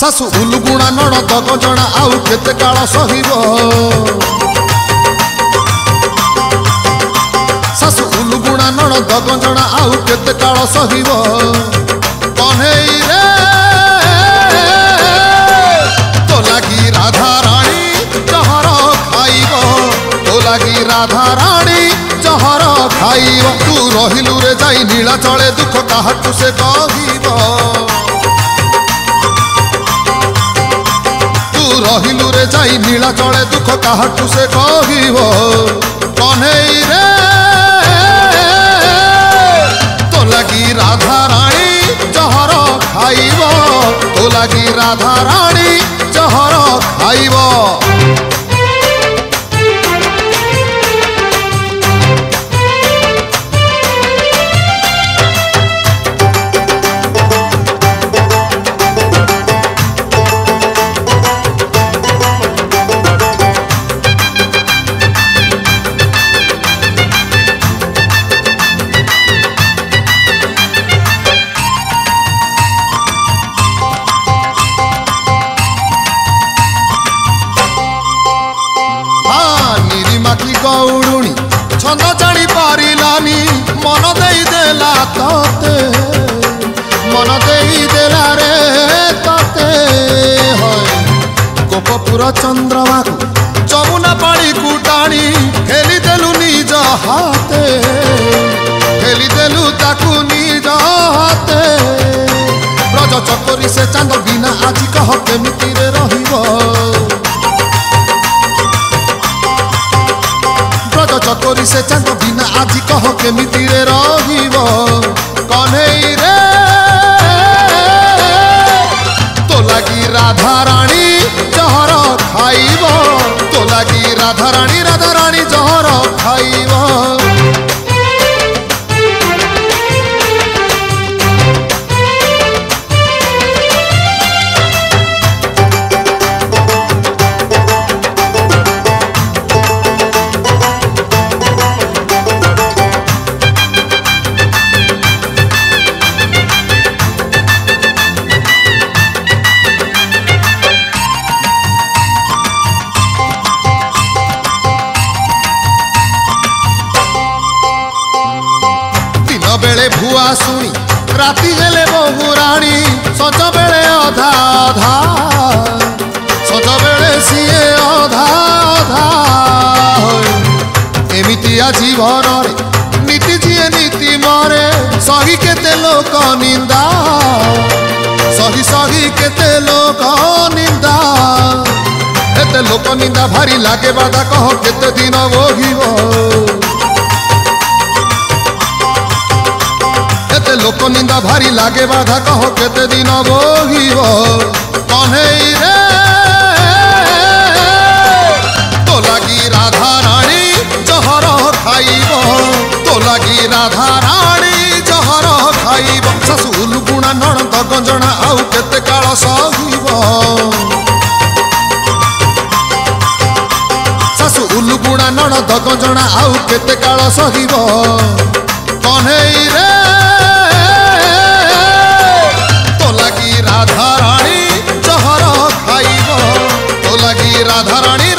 शाशु उलुगुणा नणद गंजणा आउ केते काल सहिब शाशु उलुगुणा नणद गंजणा आउ केते काल सहिब कन्हई रे तो लगी राधा रानी जहर खाइब तो लगी राधा रानी जहर खाइब तू रहिलु रे जाई नीलाचले दुख काहाकु से कहिब रहिलु रे जाई नीलाचले दुख काहाकु से कहिब कन्हई रे तो लगी राधा रानी जहर खाइब तो लगी राधा रानी जहर खाइब गौरुणी छंद जानी पारिलानी मन देई देला तते मन देई देला रे तते होय गोपपुर चंद्रमा को जमुना पानी कुटाणी खेली देलु निज हाथे खेली देलु ताकू निज हाथे ब्रज चकोरी से चांद बिना आज कह केमिति रे रहिबो चकोरी से चांद बिना आज कह केमिति रे रहिब कन्हई रे तो लगी राधा रानी जहर खाइब तो लगी राधा रानी जहर खाइब बेले भुआ सुनी राति हेले बहु राणी सज बेले अधा अधा सज बेले सीए अधा अधा एमितिया जीवन रे नीति जीए नीति मरे सही केते लोक निंदा सही सही केते लोक निंदा एते लोक निंदा भारी लागे बाधा कह केते दिन भोगिब लोक निंदा भारी लागे बाधा कह केते दिन भोगिब कन्हई रे तो लगी राधा रानी जहर खाइब तो लगी राधा रानी जहर खाइब शाशु उलुगुणा नणद गंजणा आउ केते काल सहिब शाशु उलुगुणा नणद गंजणा आउ केते काल सहिब कन्हई रे राधा रानी जहर खाइब तो लगी राधा रानी